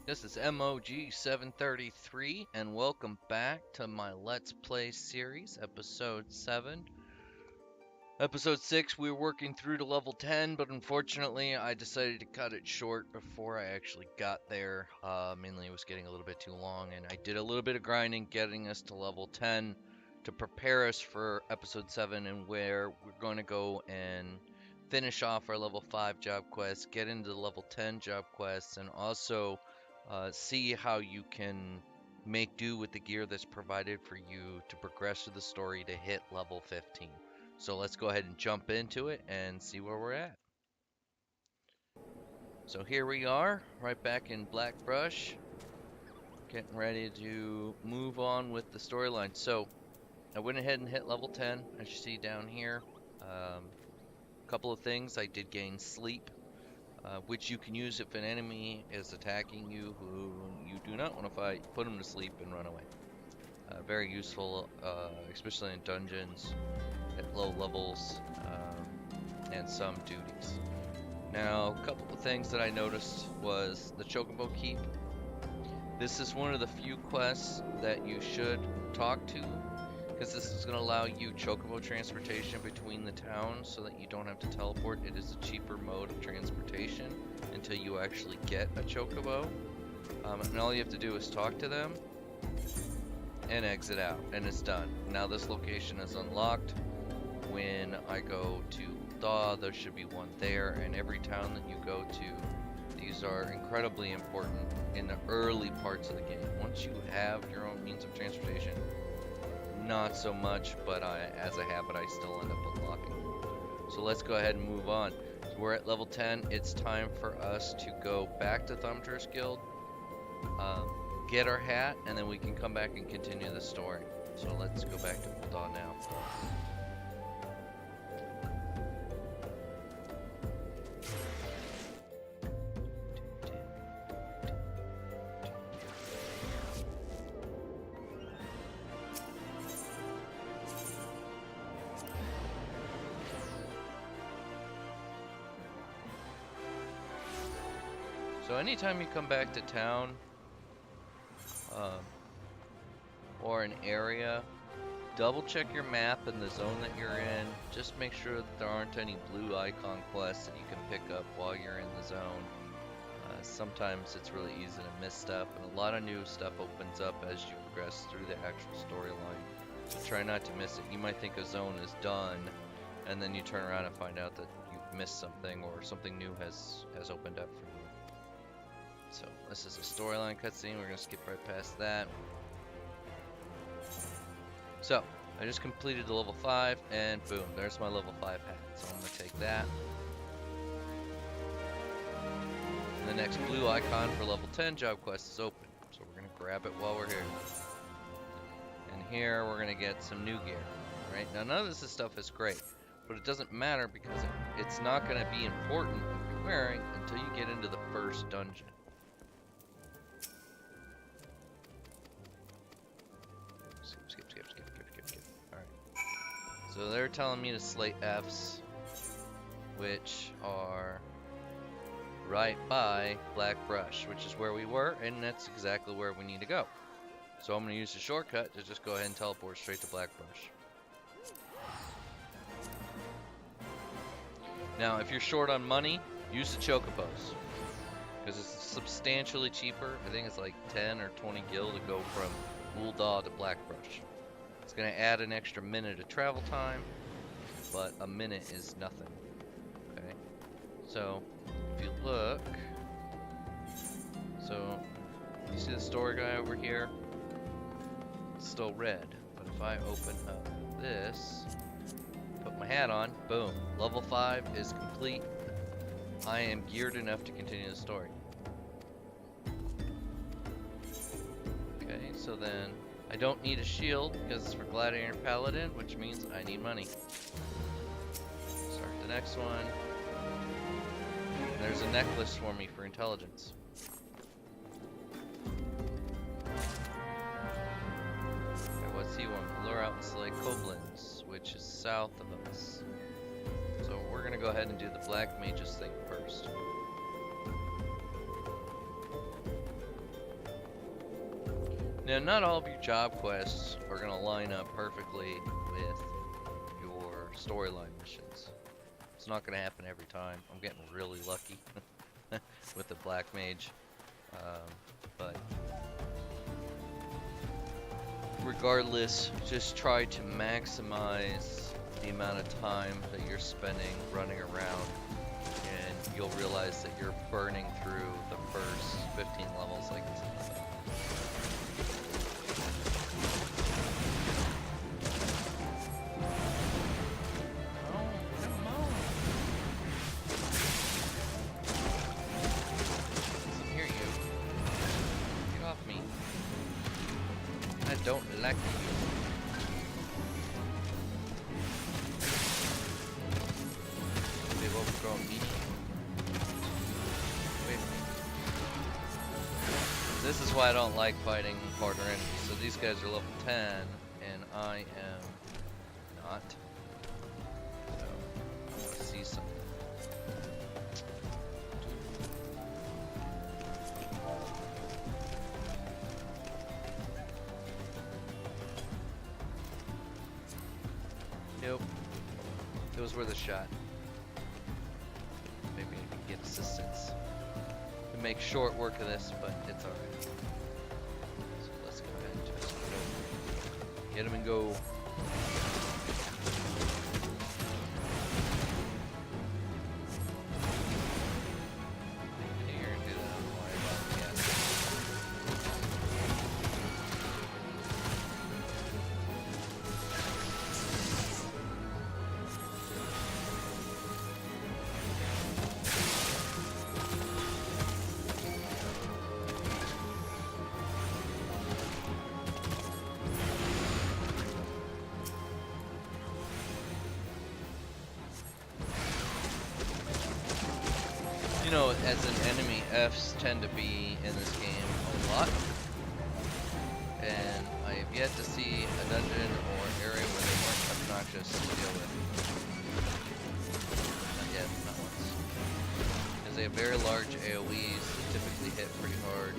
This is MOG 733, and welcome back to my Let's Play series, Episode 7. Episode 6, we were working through to level 10, but unfortunately, I decided to cut it short before I actually got there. Mainly, it was getting a little bit too long, and I did a little bit of grinding, getting us to level 10 to prepare us for Episode 7, and where we're going to go and finish off our level 5 job quests, get into the level 10 job quests, and also see how you can make do with the gear that's provided for you to progress through the story to hit level 15. So let's go ahead and jump into it and see where we're at. So here we are, right back in Blackbrush, getting ready to move on with the storyline. So I went ahead and hit level 10, as you see down here. A couple of things. I did gain sleep, which you can use if an enemy is attacking you who you do not want to fight. Put them to sleep and run away. Very useful, especially in dungeons at low levels, and some duties. Now, a couple of things that I noticed was the Chocobo Keep. This is one of the few quests that you should talk to, because this is going to allow you Chocobo transportation between the towns so that you don't have to teleport. It is a cheaper mode of transportation until you actually get a Chocobo. And all you have to do is talk to them and exit out, and it's done. Now this location is unlocked. When I go to Daw, there should be one there, and every town that you go to, these are incredibly important in the early parts of the game. Once you have your own means of transportation, not so much, but as a habit, I still end up unlocking. So let's go ahead and move on. So we're at level 10. It's time for us to go back to Thumter's Guild, get our hat, and then we can come back and continue the story. So let's go back to Daw now. So anytime you come back to town, or an area, double check your map and the zone that you're in. Just make sure that there aren't any blue icon quests that you can pick up while you're in the zone. Sometimes it's really easy to miss stuff, and a lot of new stuff opens up as you progress through the actual storyline. So try not to miss it. You might think a zone is done, and then you turn around and find out that you've missed something, or something new has opened up for you. So this is a storyline cutscene. We're going to skip right past that. So I just completed the level 5, and boom, there's my level 5 hat. So I'm going to take that. And the next blue icon for level 10 job quest is open. So we're going to grab it while we're here. And here we're going to get some new gear. Right? Now none of this stuff is great, but it doesn't matter because it's not going to be important what you're wearing until you get into the first dungeon. So they're telling me to slate F's, which are right by Blackbrush, which is where we were, and that's exactly where we need to go. So I'm going to use the shortcut to just go ahead and teleport straight to Blackbrush. Now, if you're short on money, use the Chocobos, because it's substantially cheaper. I think it's like 10 or 20 gil to go from Ul'dah to Blackbrush. It's going to add an extra minute of travel time, but a minute is nothing. Okay, so if you look, so you see the story guy over here? It's still red, but if I open up this, put my hat on, boom, level 5 is complete. I am geared enough to continue the story. Okay, so then I don't need a shield because it's for Gladiator and Paladin, which means I need money. Start the next one. And there's a necklace for me for intelligence. Okay, what's he want? Lure out and slay Koblins, which is south of us. So we're gonna go ahead and do the Black Mage's thing first. Now, not all of your job quests are going to line up perfectly with your storyline missions. It's not going to happen every time. I'm getting really lucky with the Black Mage. But regardless, just try to maximize the amount of time that you're spending running around, and you'll realize that you're burning through the first 15 levels like it's nothing. Don't like you. Big overgrown meat. Wait. This is why I don't like fighting harder enemies. So these guys are level 10, and I am not. So I want to see something. Nope. It was worth a shot. Maybe I can get assistance to make short work of this, but it's alright. So let's go ahead and just go. Get him and go. Here and do that. Don't worry about it yet. You know, as an enemy, Fs tend to be in this game a lot, and I have yet to see a dungeon or area where they weren't obnoxious to deal with. Not yet, not once. Because they have very large AoEs that typically hit pretty hard.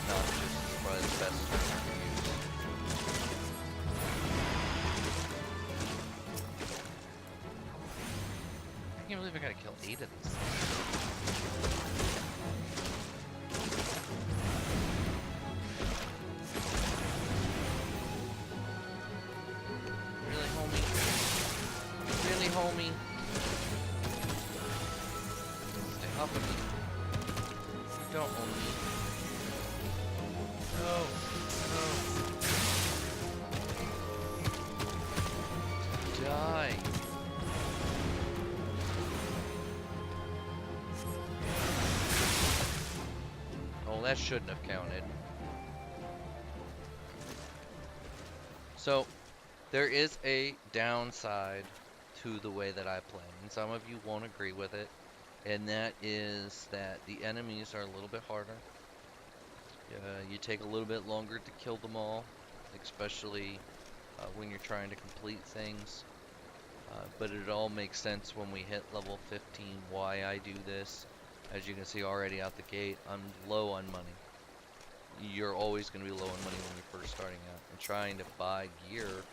Obnoxious is probably the best term I can use. I can't believe I gotta kill 8 of these things. Really, homie? Really, homie? Stay off of me. You don't own me. No. No. Die. That shouldn't have counted. So, there is a downside to the way that I play, and some of you won't agree with it, and that is that the enemies are a little bit harder. You take a little bit longer to kill them all, especially when you're trying to complete things. But it all makes sense when we hit level 15 why I do this. As you can see already out the gate, I'm low on money. You're always going to be low on money when you're first starting out. And trying to buy gear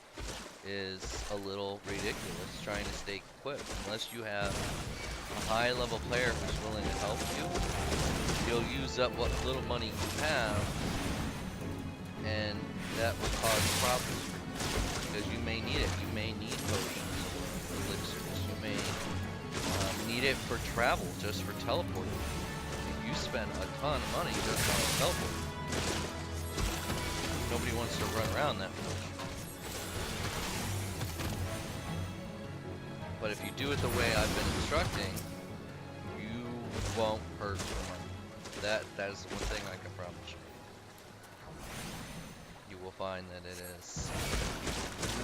is a little ridiculous, trying to stay equipped. Unless you have a high level player who's willing to help you, you'll use up what little money you have, and that will cause problems for you. Because you may need it. You may need potions or elixirs. You may need it for travel, just for teleporting. You spend a ton of money just on a teleport. Nobody wants to run around that much. But if you do it the way I've been instructing, you won't hurt your money. That is the one thing I can promise you. You will find that it is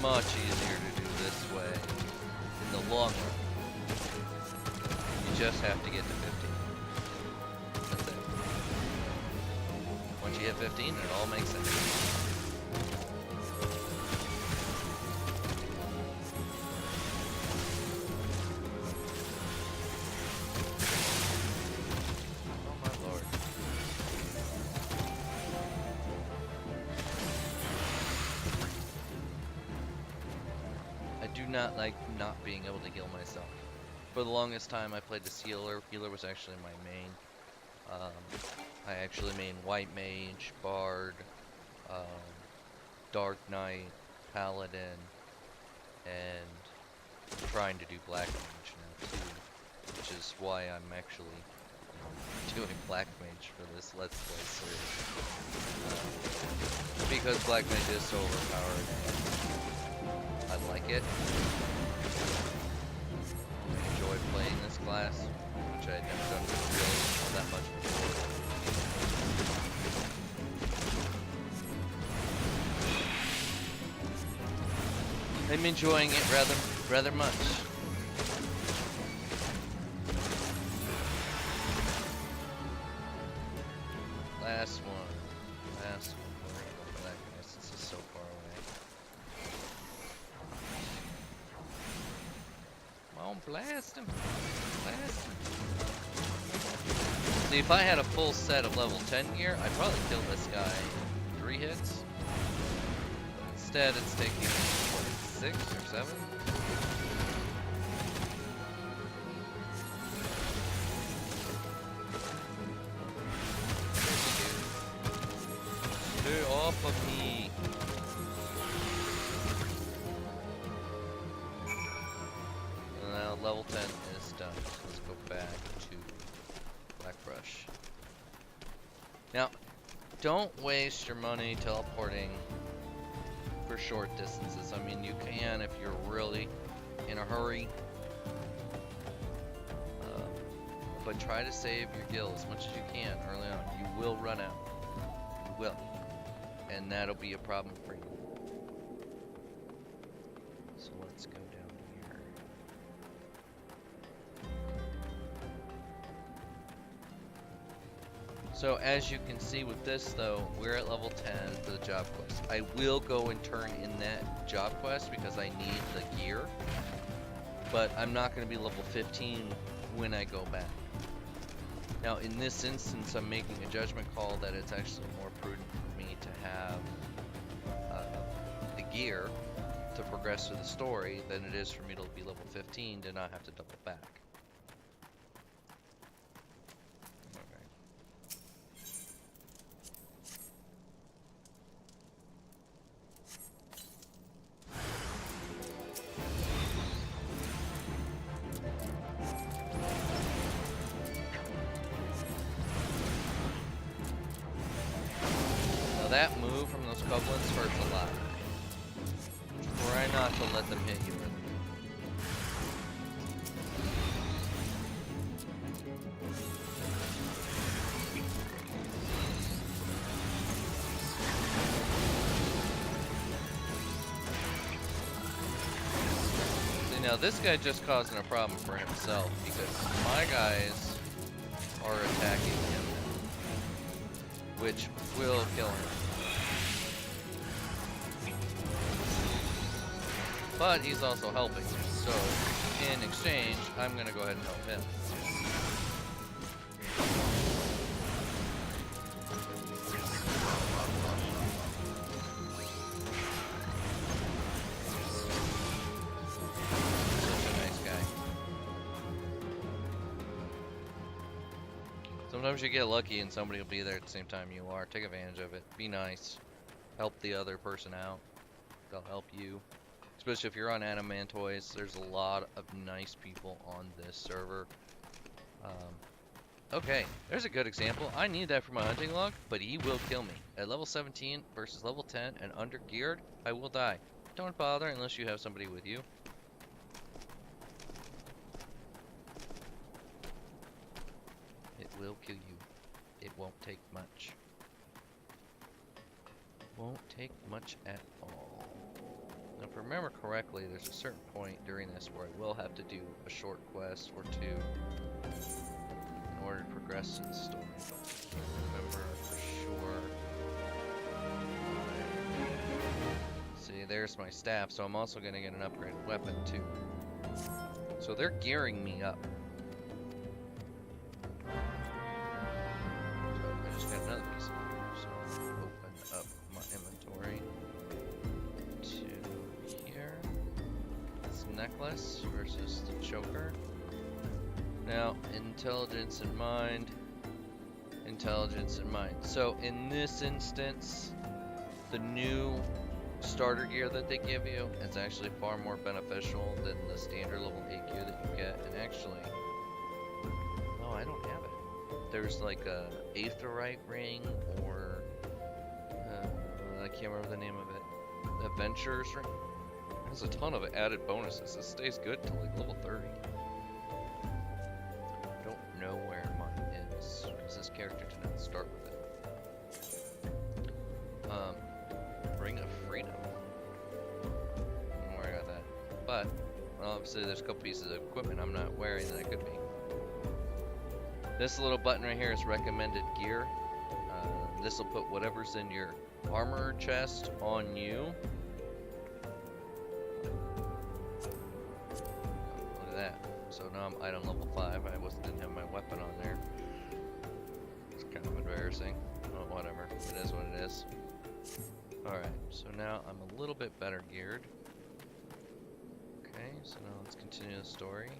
much easier to do this way in the long run. You just have to get to 15. That's it. Once you hit 15, it all makes sense. Oh my lord. not like not being able to heal myself. For the longest time, I played as healer. Healer was actually my main. I actually main White Mage, Bard, Dark Knight, Paladin, and trying to do Black Mage now too, which is why I'm actually doing Black Mage for this Let's Play series. Because Black Mage is so overpowered, and I like it. I enjoy playing this class, which I had never done really that much before. I'm enjoying it rather much. Last one. Oh my goodness, this is so far away. Come on, blast him. Blast him. See, if I had a full set of level 10 gear, I'd probably kill this guy in 3 hits. But instead, it's taking, what, 6 or 7? Stay off of me. And now level 10 is done. Let's go back to Blackbrush. Now, don't waste your money teleporting for short distances. I mean, you can if you're really in a hurry. But try to save your gil as much as you can early on. You will run out. You will. And that'll be a problem for you. So let's go down here. So as you can see with this though, we're at level 10 for the job quest. I will go and turn in that job quest because I need the gear. But I'm not going to be level 15 when I go back. Now in this instance, I'm making a judgment call that it's actually more prudent for me to have the gear to progress through the story than it is for me to be level 15 to not have to double back. That move from those goblins hurts a lot. Try not to let them hit you with it. See, now this guy just causing a problem for himself because my guys are attacking him, which will kill him. But he's also helping, so in exchange, I'm gonna go ahead and help him. Such a nice guy. Sometimes you get lucky and somebody will be there at the same time you are. Take advantage of it. Be nice. Help the other person out. They'll help you. Especially if you're on Adamantoys, there's a lot of nice people on this server. Okay, there's a good example. I need that for my hunting log, but he will kill me. At level 17 versus level 10 and under geared, I will die. Don't bother unless you have somebody with you. It will kill you. It won't take much. Won't take much at all. Now, if I remember correctly, there's a certain point during this where I will have to do a short quest or two in order to progress in the story. But I can't remember for sure. See, there's my staff, so I'm also going to get an upgraded weapon too. So they're gearing me up. So I just got another piece of gear, so open up my inventory. reckless versus the choker. Now, intelligence and mind. Intelligence and mind. So in this instance, the new starter gear that they give you is actually far more beneficial than the standard level 8 gear that you get. And actually, no, I don't have it. There's like a aetherite ring, or I can't remember the name of it. Adventurer's ring. There's a ton of added bonuses. This stays good till like level 30. I don't know where mine is, because this character did not start with it. Ring of Freedom. I don't know where I got that. But, well, obviously there's a couple pieces of equipment I'm not wearing that I could be. This little button right here is recommended gear. This will put whatever's in your armor chest on you. Look at that. So now I'm item level 5. I didn't have my weapon on there. It's kind of embarrassing. Well, whatever. It is what it is. Alright, so now I'm a little bit better geared. Okay, so now let's continue the story.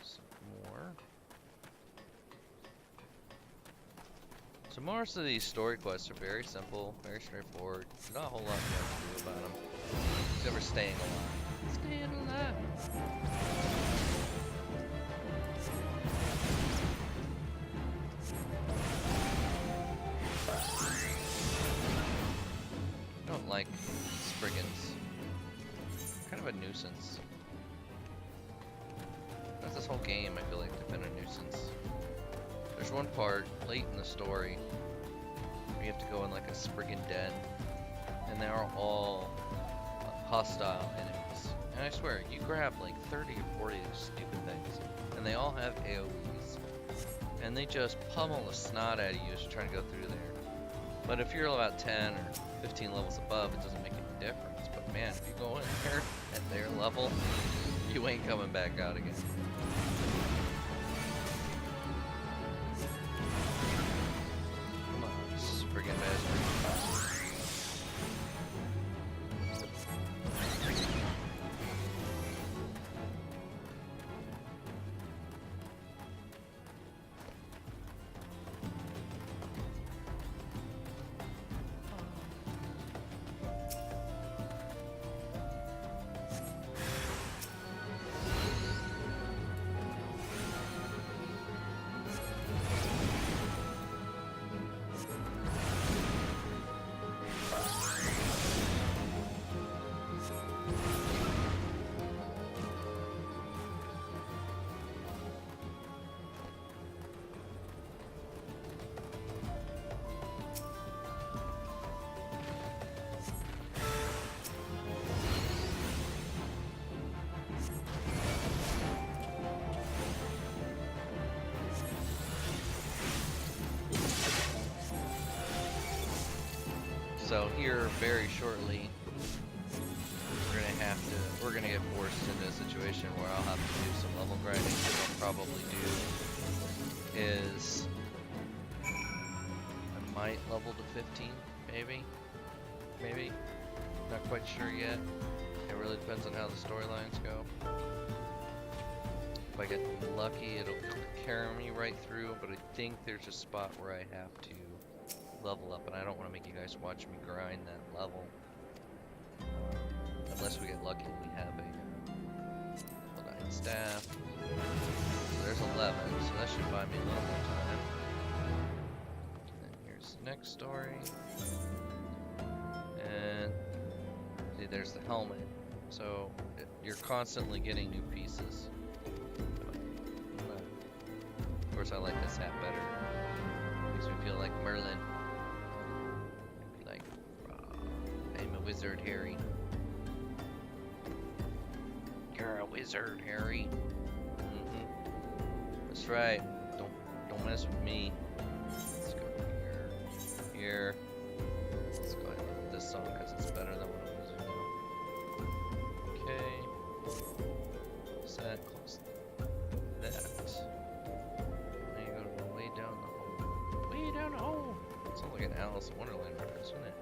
Some more. So most of these story quests are very simple, very straightforward. There's not a whole lot you have to do about them. Except for staying alive. Staying alive! I don't like Spriggans. Kind of a nuisance. That's this whole game, I feel like they've been a nuisance. There's one part late in the story where you have to go in like a Spriggan den, and they are all hostile enemies. And I swear, you grab like 30 or 40 of these stupid things, and they all have AoEs. And they just pummel the snot out of you as you're trying to go through there. But if you're about 10 or 15 levels above, it doesn't make any difference. But man, if you go in there at their level, you ain't coming back out again. Come on, Spriggan Master. So here, very shortly, we're gonna get forced into a situation where I'll have to do some level grinding. What I'll probably do is I might level to 15, maybe, not quite sure yet. It really depends on how the storylines go. If I get lucky, it'll carry me right through, but I think there's a spot where I have to level up, and I don't want to make you guys watch me grind that level. Unless we get lucky and we have a level 9 staff. So there's 11, so that should buy me a little more time. And then here's the next story. And see, there's the helmet. So you're constantly getting new pieces. Of course, I like this hat better. Makes me feel like Merlin. Like, I'm a wizard, Harry. You're a wizard, Harry. That's right. Don't mess with me. Let's go here. Let's go ahead and look at this song because it's better than what I'm using now. Okay. Set. Close that. Now you go way down the hole. Way down the hole. Sounds like an Alice in Wonderland reference, doesn't it?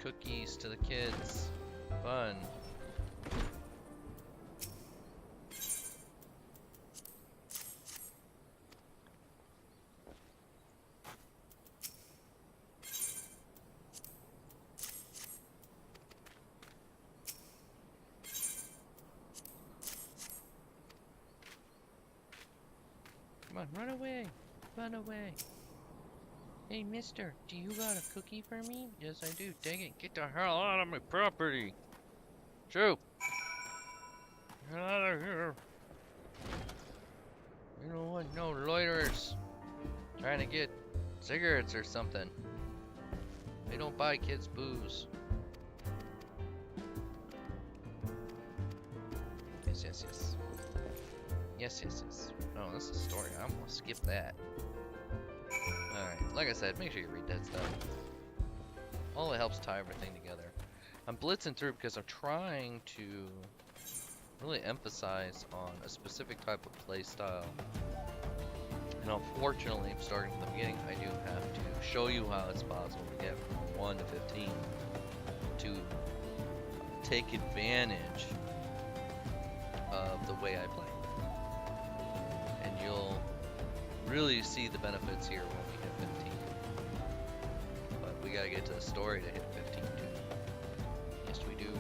Cookies to the kids. Fun. Come on, run away. Run away. Hey, mister, do you got a cookie for me? Yes, I do. Dang it, get the hell out of my property. Shoot. Get out of here. You don't want no loiterers trying to get cigarettes or something. They don't buy kids booze. Yes, yes, yes. Yes, yes, yes. Oh, this is a story. I'm gonna skip that. Alright, like I said, make sure you read that stuff. All it helps tie everything together. I'm blitzing through because I'm trying to really emphasize on a specific type of play style. And unfortunately, starting from the beginning, I do have to show you how it's possible to get from 1 to 15 to take advantage of the way I play. And you'll really see the benefits here when we hit 15. But we gotta get to the story to hit 15 too. Yes, we do.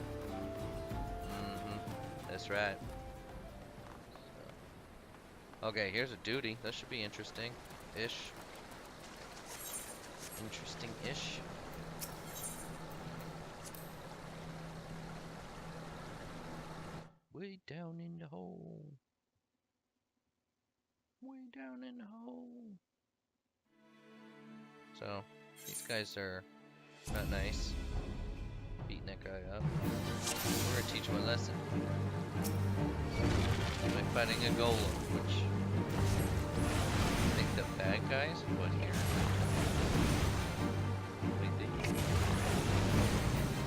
That's right. So. Okay, here's a duty. That should be interesting-ish. Interesting-ish. Way down in the hole. Way down in the hole. So, these guys are not nice. Beating that guy up. We're gonna teach him a lesson. By fighting a golem, which I think the bad guys put here.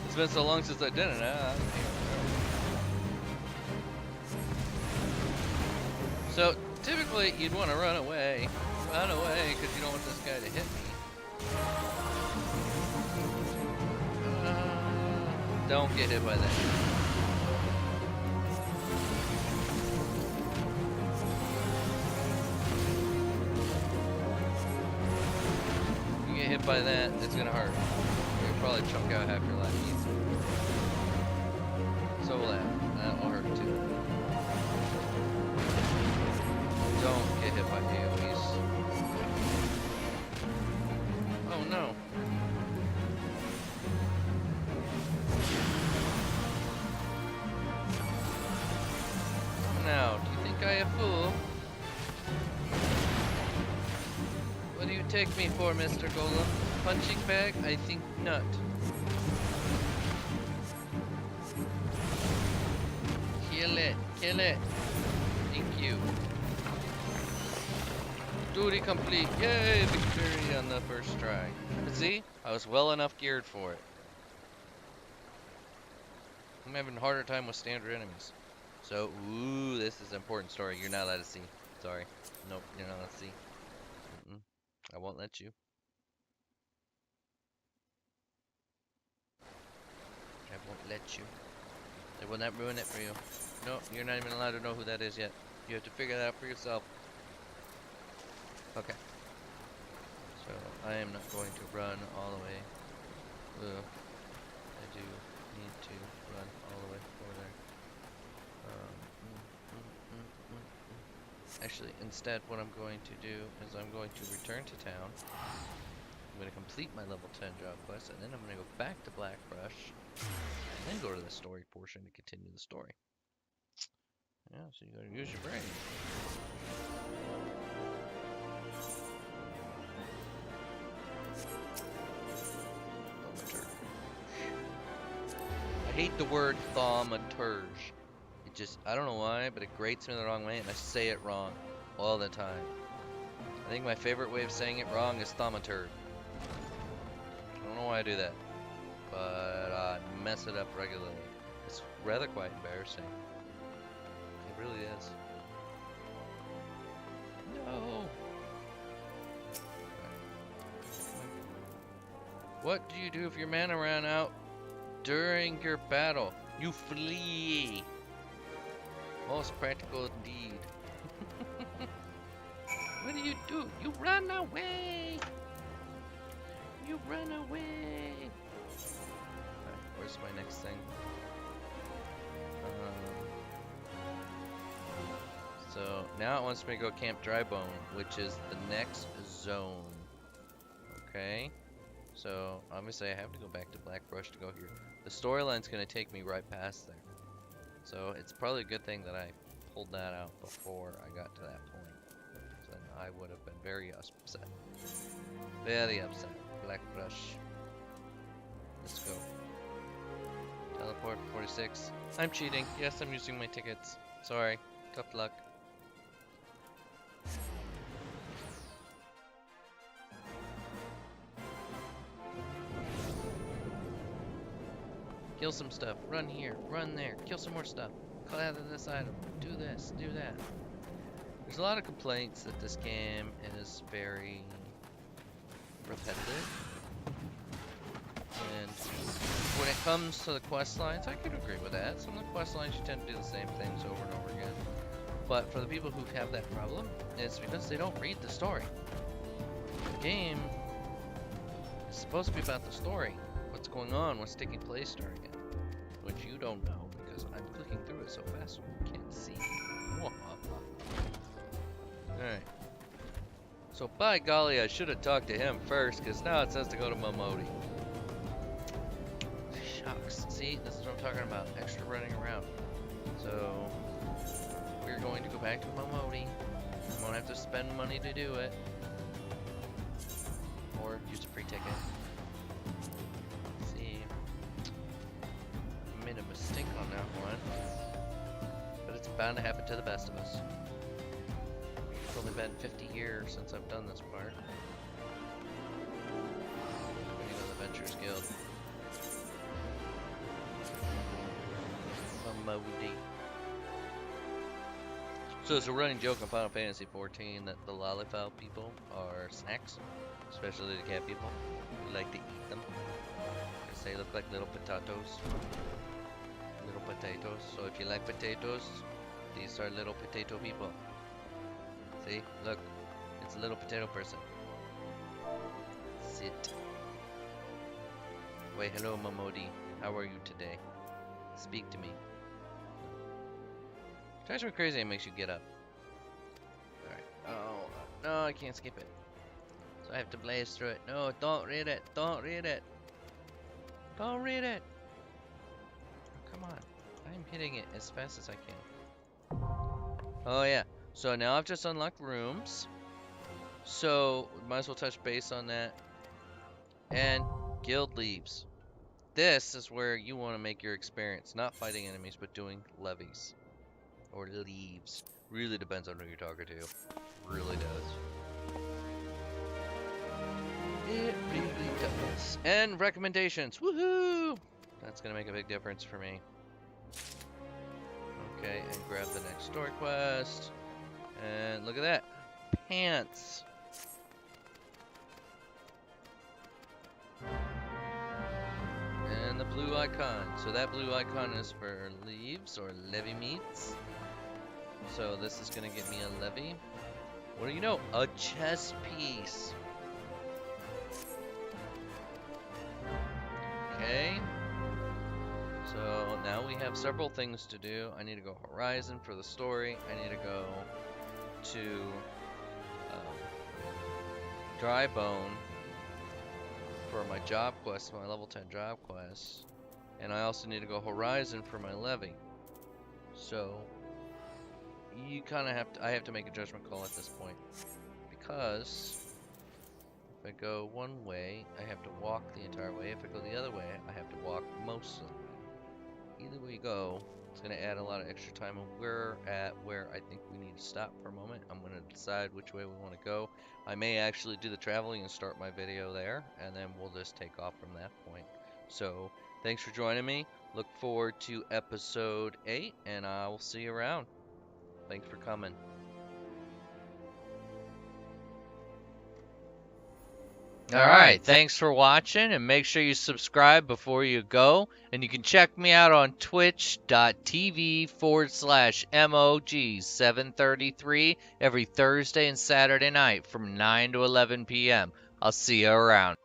It's been so long since I did it, So, typically, you'd want to run away. Run away, because you don't want this guy to hit me. Don't get hit by that. You get hit by that, it's gonna hurt. You'll probably chunk out half your life easy. So will that will hurt too. Don't get hit by AoEs. Oh no. Now, do you think I a fool? What do you take me for, Mr. Golem? Punching bag? I think not. Kill it, kill it. Thank you. Duty complete. Yay, victory on the first try. But see, I was well enough geared for it. I'm having a harder time with standard enemies. So, ooh, this is an important story. You're not allowed to see. Sorry. Nope, you're not allowed to see. I won't let you. I won't let you. I will not ruin it for you. No, you're not even allowed to know who that is yet. You have to figure that out for yourself. Okay. So, I am not going to run all the way. Ooh. I do need to run all the way over there. Actually, instead, what I'm going to do is I'm going to return to town. I'm going to complete my level 10 job quest, and then I'm going to go back to Blackbrush, and then go to the story portion to continue the story. Yeah, so you got to use your brain. I hate the word thaumaturge. Just, I don't know why, but it grates me the wrong way, and I say it wrong all the time. I think my favorite way of saying it wrong is thaumaturge. I don't know why I do that, but I mess it up regularly. It's rather quite embarrassing. It really is. No! What do you do if your mana ran out during your battle? You flee. Most practical indeed. What do? You run away. You run away. Alright, where's my next thing? So now it wants me to go Camp Drybone, which is the next zone. Okay. So obviously I have to go back to Blackbrush to go here. The storyline's going to take me right past there. So it's probably a good thing that I pulled that out before I got to that point. So then I would have been very upset. Very upset. Blackbrush. Let's go. Teleport 46. I'm cheating. Yes, I'm using my tickets. Sorry. Tough luck. Kill some stuff. Run here. Run there. Kill some more stuff. Collect this item. Do this. Do that. There's a lot of complaints that this game is very repetitive. And when it comes to the quest lines, I could agree with that. Some of the quest lines you tend to do the same things over and over again. But for the people who have that problem, it's because they don't read the story. The game is supposed to be about the story. What's going on, what's taking place during it. Which you don't know because I'm clicking through it so fast you can't see. Alright. So by golly, I should have talked to him first because now it says to go to Momodi. Shucks. See, this is what I'm talking about. Extra running around. So we're going to go back to Momodi. I won't have to spend money to do it. Or use a free ticket. Let's see. I made a mistake on that one. But it's bound to happen to the best of us. It's only been 50 years since I've done this part. Winning on the Ventures Guild. Momodi. So it's a running joke on Final Fantasy XIV that the lollipop people are snacks, especially the cat people who like to eat them, because they look like little potatoes. Little potatoes. So if you like potatoes, these are little potato people. See? Look. It's a little potato person. Sit. Wait, hello Momodi. How are you today? Speak to me. Drives me crazy, it makes you get up. Alright. Oh, no, I can't skip it. So I have to blaze through it. No, don't read it. Don't read it. Don't read it. Oh, come on. I'm hitting it as fast as I can. Oh, yeah. So now I've just unlocked rooms. So, might as well touch base on that. And guild leaves. This is where you want to make your experience. Not fighting enemies, but doing levies. Or leaves. Really depends on who you're talking to. Really does. It really does. And recommendations. Woohoo! That's gonna make a big difference for me. Okay, and grab the next story quest. And look at that. Pants. And the blue icon. So that blue icon is for leaves or levy meats. So this is gonna get me a levy. What do you know? A chess piece. Okay. So now we have several things to do. I need to go Horizon for the story. I need to go to Drybone for my job quest, my level 10 job quest. And I also need to go Horizon for my levy. So you kind of have to, I have to make a judgment call at this point, because if I go one way, I have to walk the entire way. If I go the other way, I have to walk most of the way. Either way you go, it's going to add a lot of extra time, and we're at where I think we need to stop for a moment. I'm going to decide which way we want to go. I may actually do the traveling and start my video there, and then we'll just take off from that point. So, thanks for joining me. Look forward to episode 8, and I will see you around. Thanks for coming. All right, thanks for watching, and make sure you subscribe before you go. And you can check me out on twitch.tv/MOG733 every Thursday and Saturday night from 9 to 11 p.m. I'll see you around.